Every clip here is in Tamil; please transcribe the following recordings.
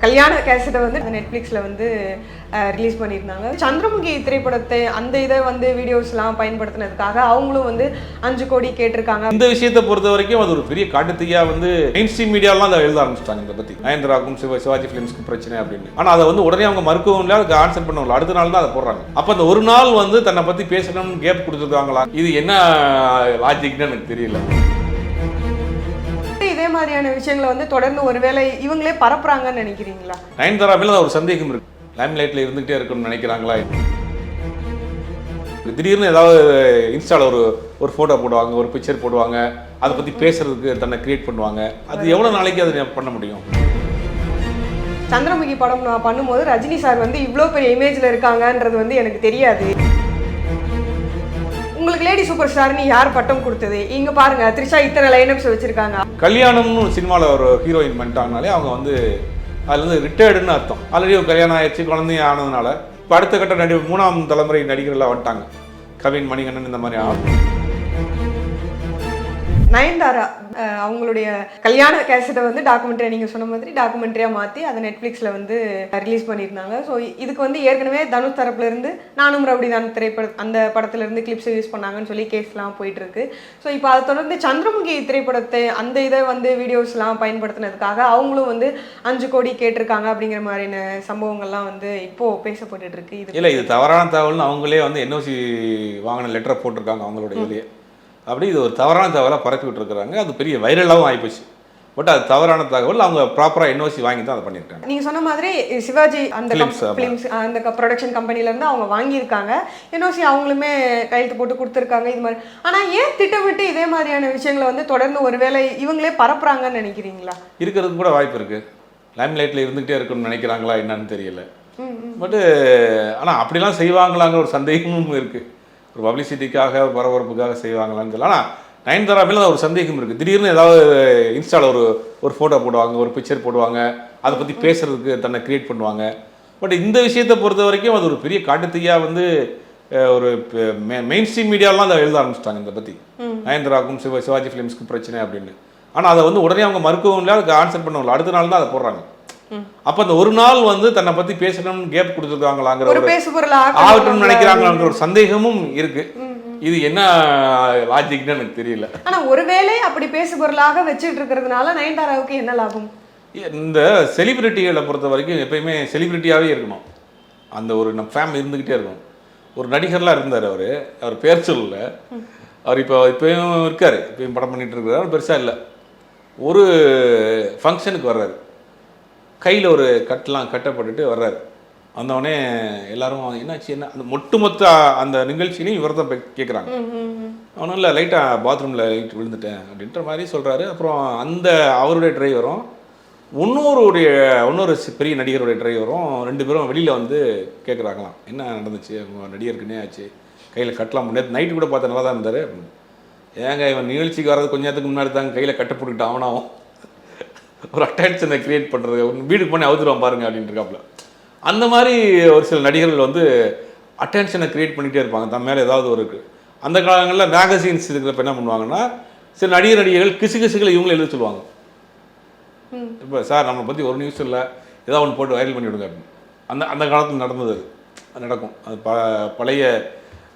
கல்யாண கேசட்டை வந்து நெட்ஃப்ளிக்ஸில் வந்து ரிலீஸ் பண்ணியிருந்தாங்க. சந்திரமுகி திரைப்படத்தை அந்த இதை வந்து வீடியோஸ்லாம் பயன்படுத்தினதுக்காக அவங்களும் வந்து 5 கோடி கேட்டிருக்காங்க. இந்த விஷயத்தை பொறுத்த வரைக்கும் அது ஒரு பெரிய காட்டுத்தீயா வந்து மெயின் ஸ்ட்ரீம் மீடியாலாம் அதை எழுத ஆரம்பிச்சிட்டாங்க. இதை பற்றி நயன்தாராக்கும் சிவாஜி ஃபிலிம்ஸ்க்கு பிரச்சனை அப்படின்னு. ஆனால் அதை வந்து உடனே அவங்க மறுக்கவும் இல்லை, அதுக்கு ஆன்சர் பண்ணவும், அடுத்த நாள் தான் அதை போடுறாங்க. அப்போ அந்த ஒரு நாள் வந்து தன்னை பற்றி பேசணும்னு கேப் கொடுத்துருக்காங்களா? இது என்ன லாஜிக்னு எனக்கு தெரியல. இதே மாதிரியான விஷயங்களை வந்து தொடர்ந்து ஒருவேளை இவங்களே பரப்புறாங்கன்னு நினைக்கிறீங்களா? நயன்தாரா மேல ஒரு சந்தேகம் இருக்கு. லைம்லைட்ல இருந்துகிட்டே இருக்குன்னு நினைக்கிறாங்களா? திடீர்னு ஏதாவது இன்ஸ்டால ஒரு ஃபோட்டோ போடுவாங்க, ஒரு பிக்சர் போடுவாங்க, அதை பற்றி பேசுறதுக்கு தன்னை கிரியேட் பண்ணுவாங்க. அது எவ்வளோ நாளைக்கு அதை பண்ண முடியும்? சந்திரமுகி படம் நான் பண்ணும்போது ரஜினி சார் வந்து இவ்வளோ பெரிய இமேஜில் இருக்காங்கன்றது வந்து எனக்கு தெரியாது. உங்களுக்கு லேடி சூப்பர் ஸ்டார்னு யார் பட்டம் கொடுத்தது? இங்க பாருங்க, த்ரிஷா இத்தனை லைனப்ஸ் வச்சிருக்காங்க. கல்யாணம்னு சினிமாவில் ஒரு ஹீரோயின் பண்ணிட்டாங்கனாலே அவங்க வந்து அதுல இருந்து ரிட்டையர்டுன்னு அர்த்தம். ஆல்ரெடி ஒரு கல்யாணம் ஆயிடுச்சு, குழந்தையும் ஆனதுனால இப்போ அடுத்த கட்ட 3ஆம் தலைமுறை நடிகர்கள்லாம் வந்துட்டாங்க. கவின், மணிகண்டன் இந்த மாதிரி. நயன்தாரா அவங்களுடைய கல்யாண கேசட்டை வந்து டாக்குமெண்ட்ரியா, நீங்கள் சொன்ன மாதிரி டாக்குமெண்ட்ரியாக மாற்றி அதை நெட்ஃப்ளிக்ஸில் வந்து ரிலீஸ் பண்ணியிருந்தாங்க. ஸோ இதுக்கு வந்து ஏற்கனவே தனுஷ் தரப்புலேருந்து நானும் ரவுடி தான் அந்த படத்துலேருந்து கிளிப்ஸ் யூஸ் பண்ணாங்கன்னு சொல்லி கேஸ்லாம் போயிட்டுருக்கு. ஸோ இப்போ அதை தொடர்ந்து சந்திரமுகி திரைப்படத்தை அந்த இதை வந்து வீடியோஸ்லாம் பயன்படுத்தினதுக்காக அவங்களும் வந்து 5 கோடி கேட்டிருக்காங்க அப்படிங்கிற மாதிரியான சம்பவங்கள்லாம் வந்து இப்போது பேசப்பட்டு இருக்கு. இது இல்லை, இது தவறான தகவல்னு அவங்களே வந்து என்ஓசி வாங்கின லெட்டரை போட்டிருக்காங்க அவங்களோட இதுலேயே. அப்படி இது ஒரு தவறான தகவலாக பரப்பி விட்டுருக்குறாங்க. அது பெரிய வைரலாகவும் ஆகிப்போச்சு. பட் அது தவறான தகவல். அவங்க ப்ராப்பராக என்ஓசி வாங்கி தான் அதை பண்ணியிருக்காங்க. நீங்கள் சொன்ன மாதிரி சிவாஜி அந்த ஃபிலிம்ஸ் அந்த ப்ரொடக்ஷன் கம்பெனிலேருந்து அவங்க வாங்கியிருக்காங்க. என்ஓசி அவங்களுமே கையெழுத்து போட்டு கொடுத்துருக்காங்க. இது மாதிரி. ஆனால் ஏன் திட்டமிட்டு இதே மாதிரியான விஷயங்களை வந்து தொடர்ந்து ஒருவேளை இவங்களே பரப்புறாங்கன்னு நினைக்கிறீங்களா? இருக்கிறதுக்கு கூட வாய்ப்பு இருக்குது. லைம்லைட்டில் இருந்துகிட்டே இருக்குன்னு நினைக்கிறாங்களா என்னன்னு தெரியல. பட்டு ஆனால் அப்படிலாம் செய்வாங்களாங்கிற ஒரு சந்தேகமும் இருக்குது. ஒரு பப்ளிசிட்டிக்காக, பரபரப்புக்காக செய்வாங்களான்னு தெரியல. ஆனால் நயன்தாரா மேலே ஒரு சந்தேகம் இருக்குது. திடீர்னு ஏதாவது இன்ஸ்டால ஒரு ஃபோட்டோ போடுவாங்க, ஒரு பிக்சர் போடுவாங்க, அதை பற்றி பேசுறதுக்கு தன்னை கிரியேட் பண்ணுவாங்க. பட் இந்த விஷயத்தை பொறுத்த வரைக்கும் அது ஒரு பெரிய காட்டுத்தீயா வந்து ஒரு மெயின் ஸ்ட்ரீம் மீடியாலாம் அதை எழுத ஆரம்பிச்சிட்டாங்க. இதை பற்றி நயன்தாராக்கும் சிவாஜி ஃபிலிம்ஸ்க்கு பிரச்சனை அப்படின்னு. ஆனால் அதை வந்து உடனே அவங்க மறுக்கவும் இல்லை, அதுக்கு ஆன்சர் பண்ணவும் இல்லை, அடுத்த நாள் தான் அதை போடுறாங்க. அப்ப அந்த ஒரு நாள் வந்து தன்னை பத்தி பேசணும்னு கேப் கொடுத்துருக்காங்களாங்கிற ஆகட்டும்னு நினைக்கிறாங்களாங்கிற ஒரு சந்தேகமும் இருக்கு. இது என்ன லாஜிக்னு எனக்கு தெரியல. ஆனா ஒருவேளை அப்படி பேசு பொருளாக வச்சுட்டு இருக்கிறதுனால நயன்தாராவுக்கு என்ன லாபம்? இந்த செலிபிரிட்டிகளை பொறுத்த வரைக்கும் எப்பயுமே செலிபிரிட்டியாவே இருக்கணும். அந்த ஒரு நம்ம ஃபேம் இருந்துகிட்டே இருக்கணும். ஒரு நடிகர்லாம் இருந்தார். அவர் பேர் சொல்லல. அவர் இப்பயும் இருக்காரு, இப்பயும் படம் பண்ணிட்டு இருக்கிறார். பெருசா இல்லை. ஒரு ஃபங்க்ஷனுக்கு வர்றாரு, கையில் ஒரு கட்டெலாம் கட்டப்பட்டுட்டு வர்றாரு. வந்தவொடனே எல்லாரும் என்னாச்சு, என்ன அந்த மொத்த அந்த நிகழ்ச்சியிலையும் இவர் தான் கேட்குறாங்க. அவனும் இல்லை, லைட்டாக பாத்ரூமில் லைட் விழுந்துட்டேன் அப்படின்ற மாதிரி சொல்கிறாரு. அப்புறம் அந்த அவருடைய டிரைவரும் இன்னொரு பெரிய நடிகருடைய டிரைவரும் 2 பேரும் வெளியில் வந்து கேட்குறாங்களாம், என்ன நடந்துச்சு, அவங்க நடிகருக்குன்னே ஆச்சு, கையில் கட்டலாம். நேற்று நைட்டு கூட பார்த்தா நல்லா தான் இருந்தார். ஏங்க இவன் நிகழ்ச்சிக்கு வர்றது கொஞ்ச நேரத்துக்கு முன்னாடி தாங்க கையில் கட்டப்பட்டுக்கிட்டு அவனாவும் ஒரு அட்டென்ஷனை கிரியேட் பண்ணுறது, வீட்டுக்கு போய் அவுத்துருவான் பாருங்க அப்படின்ட்டு இருக்காப்புல. அந்த மாதிரி ஒரு சில நடிகர்கள் வந்து அட்டென்ஷனை கிரியேட் பண்ணிகிட்டே இருப்பாங்க தன் மேலே ஏதாவது ஒரு இருக்குது. அந்த காலங்களில் மேகசின்ஸ் இருக்கிறப்ப என்ன பண்ணுவாங்கன்னா, சில நடிகர்கள் கிசுகளை இவங்களை எழுத சொல்லுவாங்க. இப்போ சார் நம்மளை பற்றி ஒரு நியூஸ் இல்லை, ஏதாவது ஒன்று போட்டு வைரல் பண்ணி விடுங்க அப்படின்னு. அந்த காலத்தில் நடந்தது. அது நடக்கும். அது பழைய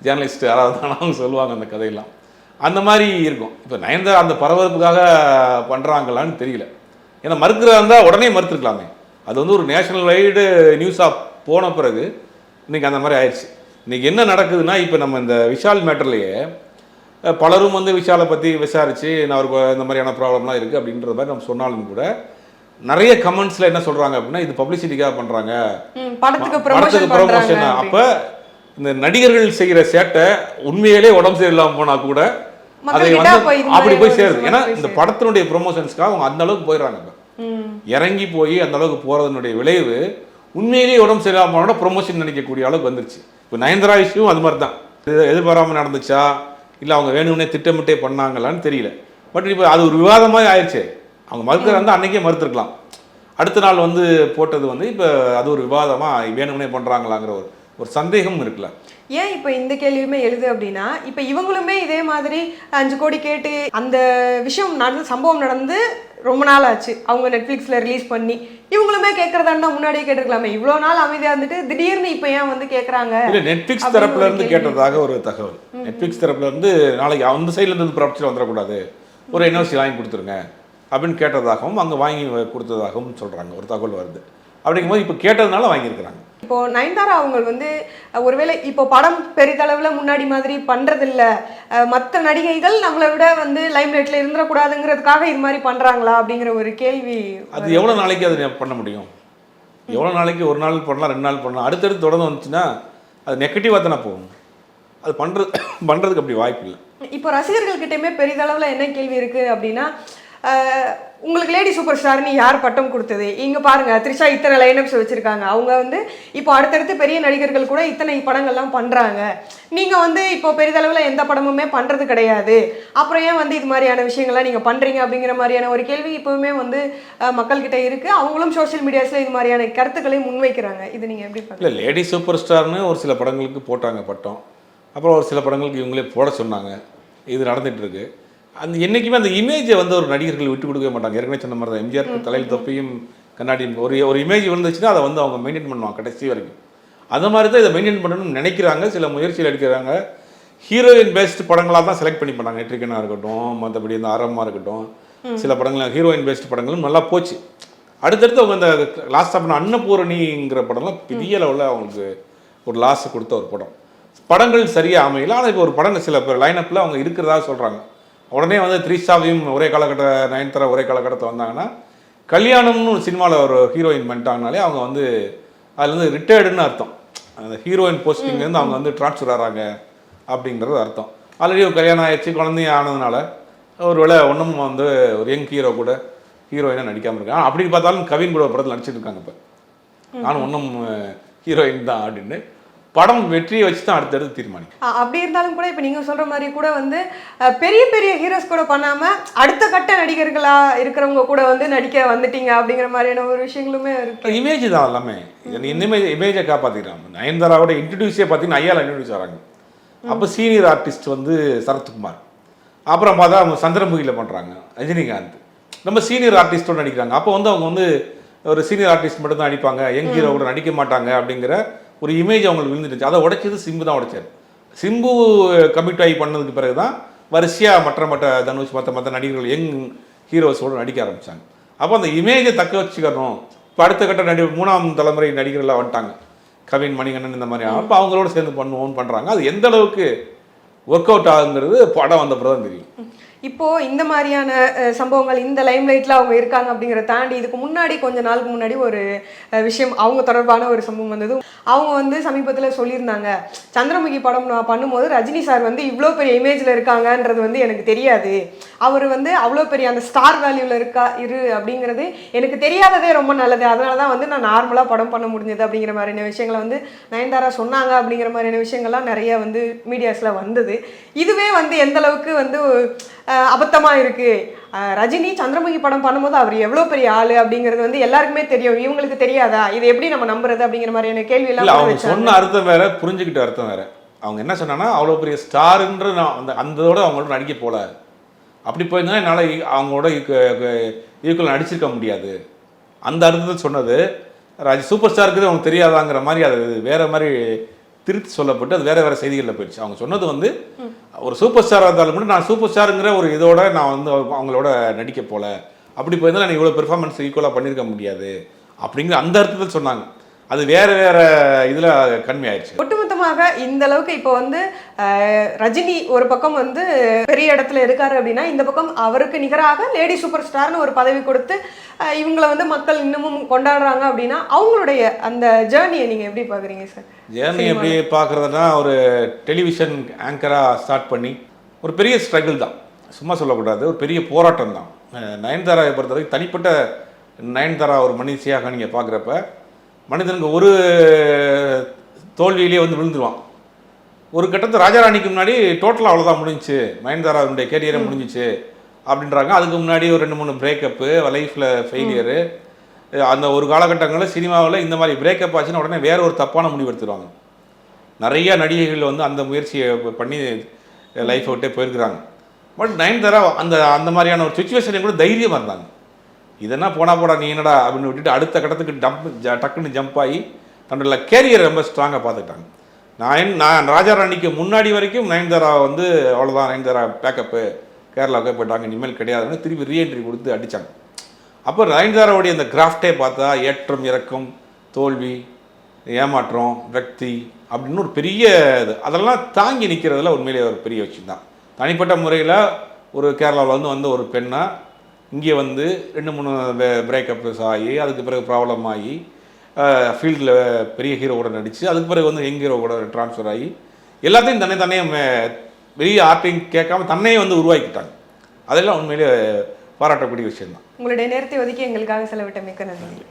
ஜேர்னலிஸ்ட் யாராவது அவங்க சொல்லுவாங்க அந்த கதையெல்லாம். அந்த மாதிரி இருக்கும். இப்போ நயன்தாரா அந்த பரபரப்புக்காக பண்ணுறாங்களான்னு தெரியல. ஏன்னா மறுக்கிறதா இருந்தால் உடனே மறுத்துருக்கலாமே. அது வந்து ஒரு நேஷனல் வைடு நியூஸாக போன பிறகு இன்றைக்கி அந்த மாதிரி ஆயிடுச்சு. இன்றைக்கி என்ன நடக்குதுன்னா, இப்போ நம்ம இந்த விஷால் மேட்டர்லேயே பலரும் வந்து விஷாலை பற்றி விசாரித்து அவருக்கு இந்த மாதிரியான ப்ராப்ளம்லாம் இருக்குது அப்படின்ற மாதிரி நம்ம சொன்னாலும் கூட நிறைய கமெண்ட்ஸில் என்ன சொல்கிறாங்க அப்படின்னா, இது பப்ளிசிட்டிக்காக பண்ணுறாங்க, படத்துக்கு ப்ரொமோஷன். அப்போ இந்த நடிகர்கள் செய்கிற சேட்டை உண்மையிலே உடம்பு சரியில்லாமல் போனால் கூட அதை வந்து அப்படி போய் சேருது. ஏன்னா இந்த படத்தினுடைய ப்ரொமோஷன்ஸ்க்காக அவங்க அந்த அளவுக்கு போயிடுறாங்க. இப்போ இறங்கி போய் அந்த அளவுக்கு போகிறதுனுடைய விளைவு உண்மையிலேயே உடம்பு சரியில்லாமல் போனால் ப்ரொமோஷன் நினைக்கக்கூடிய அளவுக்கு வந்துருச்சு. இப்போ நயன்தாரா இஷ்யூவும் அது மாதிரி தான். எதிர்பாராமல் நடந்துச்சா இல்லை அவங்க வேணும்னே திட்டமிட்டே பண்ணாங்களான்னு தெரியல. பட் இப்போ அது ஒரு விவாதமாக ஆயிடுச்சு. அவங்க மறுக்கிறாங்க, அன்றைக்கே மறுத்துருக்கலாம். அடுத்த நாள் வந்து போட்டது வந்து இப்போ அது ஒரு விவாதமாக வேணும்னே பண்ணுறாங்களாங்கிற ஒரு சந்தேகம் இருக்குல்ல. ஏன் இப்போ இந்த கேள்வியுமே எழுது அப்படின்னா, இப்போ இவங்களுமே இதே மாதிரி 5 கோடி கேட்டு அந்த விஷயம் சம்பவம் நடந்து ரொம்ப நாள் ஆச்சு அவங்க நெட்ஃப்ளிக்ஸில் ரிலீஸ் பண்ணி. இவங்களுமே கேட்கறதா இருந்தால் முன்னாடியே கேட்டிருக்கலாமே, இவ்வளோ நாள் அமைதியாக இருந்துட்டு திடீர்னு இப்போ ஏன் வந்து கேட்குறாங்க? இல்லை, நெட்ஃப்ளிக்ஸ் தரப்புல இருந்து கேட்டதாக ஒரு தகவல். நெட்ஃப்ளிக்ஸ் தரப்புல இருந்து நாளைக்கு அந்த சைட்ல இருந்து ப்ராப்பர்ட்டியில் வந்துடக்கூடாது, ஒரு என்ஓசி வாங்கி கொடுத்துருங்க அப்படின்னு கேட்டதாகவும் அங்கே வாங்கி கொடுத்ததாகவும் சொல்கிறாங்க, ஒரு தகவல் வருது. அப்படிங்கும்போது இப்போ கேட்டதுனால வாங்கியிருக்கிறாங்க. இப்போ நயன்தாரா அவங்க வந்து ஒருவேளை இப்போ படம் பெரிதளவில் முன்னாடி மாதிரி பண்றதில்ல, மற்ற நடிகைகள் நம்மளை விட வந்து லைம்லைட்ல இருந்துடக்கூடாதுங்கிறதுக்காக இது மாதிரி பண்றாங்களா அப்படிங்கிற ஒரு கேள்வி. அது எவ்வளோ நாளைக்கு அது பண்ண முடியும்? எவ்வளோ நாளைக்கு? ஒரு நாள் பண்ணலாம், 2 நாள் பண்ணலாம், அடுத்தடுத்து தொடர்ந்து வந்துச்சுன்னா அது நெகட்டிவாக தானே போகும். அது பண்ணுறதுக்கு அப்படி வாய்ப்பு இல்லை. இப்போ ரசிகர்கள்கிட்டயுமே பெரிதளவில் என்ன கேள்வி இருக்கு அப்படின்னா, உங்களுக்கு லேடி சூப்பர் ஸ்டார்னு யார் பட்டம் கொடுத்தது? இங்கே பாருங்க, த்ரிஷா இத்தனை லைனப்ஸ் வச்சுருக்காங்க, அவங்க வந்து இப்போ அடுத்தடுத்து பெரிய நடிகர்கள் கூட இத்தனை படங்கள்லாம் பண்ணுறாங்க, நீங்கள் வந்து இப்போ பெரிதளவில் எந்த படமுமே பண்ணுறது கிடையாது, அப்புறம் ஏன் வந்து இது மாதிரியான விஷயங்கள்லாம் நீங்கள் பண்ணுறீங்க அப்படிங்கிற மாதிரியான ஒரு கேள்வி இப்போவுமே வந்து மக்கள்கிட்ட இருக்குது. அவங்களும் சோஷியல் மீடியாஸில் இது மாதிரியான கருத்துக்களை முன்வைக்கிறாங்க. இது நீங்கள் எப்படி பார்க்கல? இல்லை, லேடி சூப்பர் ஸ்டார்னு ஒரு சில படங்களுக்கு போட்டாங்க பட்டம், அப்புறம் ஒரு சில படங்களுக்கு இவங்களே போட சொன்னாங்க. இது நடந்துகிட்ருக்கு. அந்த என்றைக்குமே அந்த இமேஜை வந்து ஒரு நடிகர்கள் விட்டு கொடுக்கவே மாட்டாங்க. ஏற்கனவே சொன்ன மாதிரி தான் எம்ஜிஆருக்கு தலையில் தொப்பியும் கண்ணாடியும் ஒரு இமேஜ் வந்துச்சுன்னா அதை வந்து அவங்க மெயின்டைன் பண்ணுவாங்க கடைசி வரைக்கும். அந்த மாதிரி தான் இதை மெயின்டைன் பண்ணணும்னு நினைக்கிறாங்க, சில முயற்சிகள் எடுக்கிறாங்க. ஹீரோயின் பேஸ்ட் படங்களாக தான் செலக்ட் பண்ணி பண்ணாங்க. நெட்ரிகனாக இருக்கட்டும், மற்றபடி இந்த ஆரம்பமாக இருக்கட்டும், சில படங்கள் ஹீரோயின் பேஸ்ட் படங்களும் நல்லா போச்சு. அடுத்தடுத்து அவங்க இந்த லாஸ்ட் பண்ண அன்னபூரணிங்கிற படம்லாம் பெரிய லெவலில் அவங்களுக்கு ஒரு லாஸ் கொடுத்த ஒரு படம். படங்கள் சரியாக அமையல. ஆனால் இப்போ ஒரு படங்கள் சில பேர் லைனப்பில் அவங்க இருக்கிறதா சொல்கிறாங்க. உடனே வந்து த்ரிஷாவையும் ஒரே காலகட்ட, நயன்தாரா ஒரே காலகட்டத்தை வந்தாங்கன்னா, கல்யாணம்னு ஒரு சினிமாவில் ஒரு ஹீரோயின் பண்ணிட்டாங்கனாலே அவங்க வந்து அதில் வந்து ரிட்டையர்டுன்னு அர்த்தம். அந்த ஹீரோயின் போஸ்டிங்லேருந்து அவங்க வந்து ட்ரான்ஸ்ஃபர் ஆகிறாங்க அப்படிங்கிறது அர்த்தம். ஆல்ரெடி ஒரு கல்யாணம் ஆயிடுச்சு, குழந்தையும் ஆனதுனால ஒரு வேளை ஒன்றும் வந்து ஒரு யங் ஹீரோ கூட ஹீரோயினாக நடிக்காமல் இருக்காங்க. அப்படி பார்த்தாலும் கவின் கூட படத்தில் நடிச்சிட்டு இருக்காங்க. இப்போ நானும் ஒன்றும் ஹீரோயின் தான் அப்படின்னு படம் வெற்றியை வச்சு தான் அடுத்தடுத்து தீர்மானிக்கும். அப்படி இருந்தாலும் கூட இப்போ நீங்கள் சொல்கிற மாதிரி கூட வந்து பெரிய பெரிய ஹீரோஸ் கூட பண்ணாமல் அடுத்த கட்ட நடிகர்களாக இருக்கிறவங்க கூட வந்து நடிக்க வந்துட்டீங்க அப்படிங்கிற மாதிரியான ஒரு விஷயங்களுமே இருக்கு. இமேஜ் தான் எல்லாமே. இமேஜை காப்பாற்றிக்கிறாங்க. நயன்தாராவோட இன்ட்ரடியூஸே பார்த்தீங்கன்னா ஐயாவில் இன்ட்ரடியூஸ் ஆகிறாங்க. அப்போ சீனியர் ஆர்டிஸ்ட் வந்து சரத்குமார், அப்புறம் பார்த்தா அவங்க சந்திரமுகியில் பண்ணுறாங்க ரஜினிகாந்த், ரொம்ப சீனியர் ஆர்டிஸ்டோடு நடிக்கிறாங்க. அப்போ வந்து அவங்க வந்து ஒரு சீனியர் ஆர்டிஸ்ட் மட்டும் தான் நடிப்பாங்க, யங் ஹீரோ கூட நடிக்க மாட்டாங்க அப்படிங்கிற ஒரு இமேஜ் அவங்களுக்கு விழுந்துருச்சு. அதை உடைச்சது சிம்பு தான் உடைச்சார். சிம்பு கமிட் ஆகி பண்ணதுக்கு பிறகு தான் வரிசையாக மற்ற தனுஷ் மற்ற நடிகர்கள் யங் ஹீரோஸோடு நடிக்க ஆரம்பித்தாங்க. அப்போ அந்த இமேஜை தக்க வச்சுக்கணும். இப்போ அடுத்த கட்ட 3ஆம் தலைமுறை நடிகர்களாக வந்துட்டாங்க, கவின், மணிகண்டன், இந்த மாதிரி. அப்போ அவங்களோட சேர்ந்து பண்ணுறாங்க. அது எந்த அளவுக்கு ஒர்க் அவுட் ஆகுங்கிறது படம் வந்த பிறகு தான் தெரியும். இப்போ இந்த மாதிரியான சம்பவங்கள் இந்த லைம்லைட்ல அவங்க இருக்காங்க அப்படிங்கிறத தாண்டி இதுக்கு முன்னாடி கொஞ்ச நாளுக்கு முன்னாடி ஒரு விஷயம் அவங்க தொடர்பான ஒரு சம்பவம் வந்தது. அவங்க வந்து சமீபத்தில் சொல்லியிருந்தாங்க, சந்திரமுகி படம் நான் பண்ணும்போது ரஜினி சார் வந்து இவ்வளோ பெரிய இமேஜில் இருக்காங்கன்றது வந்து எனக்கு தெரியாது, அவர் வந்து அவ்வளோ பெரிய அந்த ஸ்டார் வேல்யூவில் இரு அப்படிங்கிறது எனக்கு தெரியாததே ரொம்ப நல்லது, அதனால தான் வந்து நான் நார்மலாக படம் பண்ண முடிஞ்சது அப்படிங்கிற மாதிரியான விஷயங்களை வந்து நயன்தாரா சொன்னாங்க. அப்படிங்கிற மாதிரியான விஷயங்கள்லாம் நிறைய வந்து மீடியாஸில் வந்தது. இதுவே வந்து எந்த அளவுக்கு வந்து அபத்தமா இருக்கு. ரஜினி சந்திரமுகி படம் பண்ணும்போது அவர் எவ்வளோ பெரிய ஆளு அப்படிங்கிறது வந்து எல்லாருக்குமே தெரியும், இவங்களுக்கு தெரியாதா, இதை எப்படி நம்ம நம்புறது அப்படிங்கிற மாதிரியான கேள்வி எல்லாம். அவங்க சொன்ன அர்த்தம் வேற, புரிஞ்சுக்கிட்ட அர்த்தம் வேற. அவங்க என்ன சொன்னாங்கன்னா, அவ்வளோ பெரிய ஸ்டாருன்ற அந்தோட அவங்களோட நடிக்க போல, அப்படி போயிருந்தா என்னால் அவங்களோட ஈக்குவல் நடிச்சிருக்க முடியாது, அந்த அர்த்தத்தில் சொன்னது. சூப்பர் ஸ்டாருக்கு அவங்க தெரியாதாங்கிற மாதிரி அது வேற மாதிரி திருத்தி சொல்லப்பட்டு அது வேற செய்திகளில் போயிடுச்சு. அவங்க சொன்னது வந்து ஒரு சூப்பர் ஸ்டாராக இருந்தாலும் கூட நான் சூப்பர் ஸ்டாருங்கிற ஒரு இதோட நான் வந்து அவங்களோட நடிக்க போல, அப்படி போயிருந்தால் நான் இவ்வளோ பெர்ஃபார்மன்ஸ் ஈக்குவலாக பண்ணியிருக்க முடியாது அப்படிங்கிற அந்த அர்த்தத்தில் சொன்னாங்க. அது வேற இதில் கன்மையாயிடுச்சு. ஒட்டுமொத்தமாக இந்த அளவுக்கு இப்போ வந்து ரஜினி ஒரு பக்கம் வந்து பெரிய இடத்துல இருக்காரு அப்படின்னா, இந்த பக்கம் அவருக்கு நிகராக லேடி சூப்பர் ஸ்டார்னு ஒரு பதவி கொடுத்து இவங்களை வந்து மக்கள் இன்னமும் கொண்டாடுறாங்க அப்படின்னா, அவங்களுடைய அந்த ஜேர்னியை நீங்கள் எப்படி பார்க்குறீங்க சார்? ஜேர்னி எப்படி பார்க்குறதுனா, ஒரு டெலிவிஷன் ஆங்கராக ஸ்டார்ட் பண்ணி ஒரு பெரிய ஸ்ட்ரகிள் தான், சும்மா சொல்லக்கூடாது, ஒரு பெரிய போராட்டம் தான். நயன்தாராவை பொறுத்தவரைக்கும் தனிப்பட்ட நயன்தாரா ஒரு மனுஷியாக நீங்கள் பார்க்குறப்ப மனிதனுக்கு ஒரு தோல்வியிலே வந்து விழுந்துருவான். ஒரு கட்டத்தில் ராஜாராணிக்கு முன்னாடி டோட்டலாக அவ்வளோதான் முடிஞ்சிச்சு, நயன்தாராவுடைய கேரியரை முடிஞ்சிச்சு அப்படின்றாங்க. அதுக்கு முன்னாடி ஒரு 2-3 பிரேக்கப்பு, லைஃப்பில் ஃபெயிலியரு, அந்த ஒரு காலகட்டங்களில் சினிமாவில் இந்த மாதிரி பிரேக்கப் ஆச்சுன்னா உடனே வேற ஒரு தப்பான முடிவு எடுத்துருவாங்க. நிறைய நடிகைகள் வந்து அந்த முயற்சியை பண்ணி லைஃப்பை விட்டே போயிருக்கிறாங்க. பட் நயன்தாரா அந்த மாதிரியான ஒரு சுச்சுவேஷனை கூட தைரியமாக இருந்தாங்க. இதெல்லாம் போடா நீ என்னடா அப்படின்னு விட்டுட்டு அடுத்த கட்டத்துக்கு டக்குன்னு ஜம்ப் ஆகி தன்னோட கேரியர் ரொம்ப ஸ்ட்ராங்காக பார்த்துக்கிட்டாங்க. நான் ராஜா ராணிக்கு முன்னாடி வரைக்கும் நயன்தாரா வந்து அவ்வளோதான், நயன்தாரா பேக்கப்பு கேரளாவுக்கு போயிட்டாங்க, இனிமேல் கிடையாதுன்னு திருப்பி ரீஎன்ட்ரி கொடுத்து அடித்தாங்க. அப்போ நயன்தாராவுடைய அந்த கிராஃப்டே பார்த்தா ஏற்றம் இறக்கம், தோல்வி, ஏமாற்றம், விரக்தி அப்படின்னு ஒரு பெரிய இது, அதெல்லாம் தாங்கி நிற்கிறதுல உண்மையிலே ஒரு பெரிய விஷயம் தான். தனிப்பட்ட முறையில் ஒரு கேரளாவில் வந்த ஒரு பெண்ணாக இங்கே வந்து 2-3 பிரேக்கப்ஸ் ஆகி அதுக்கு பிறகு ப்ராப்ளம் ஆகி ஃபீல்டில் பெரிய ஹீரோவோட நடித்து அதுக்கு பிறகு வந்து யங் ஹீரோவோட ட்ரான்ஸ்ஃபர் ஆகி எல்லாத்தையும் தன்னையே பெரிய ஆர்டிங் கேட்காம தன்னையே வந்து உருவாக்கிட்டாங்க. அதெல்லாம் உண்மையிலே பாராட்டக்கூடிய விஷயம் தான். உங்களுடைய நேரத்தை ஒதுக்கி எங்களுக்காக செலவிட்ட மிக்க நன்றி.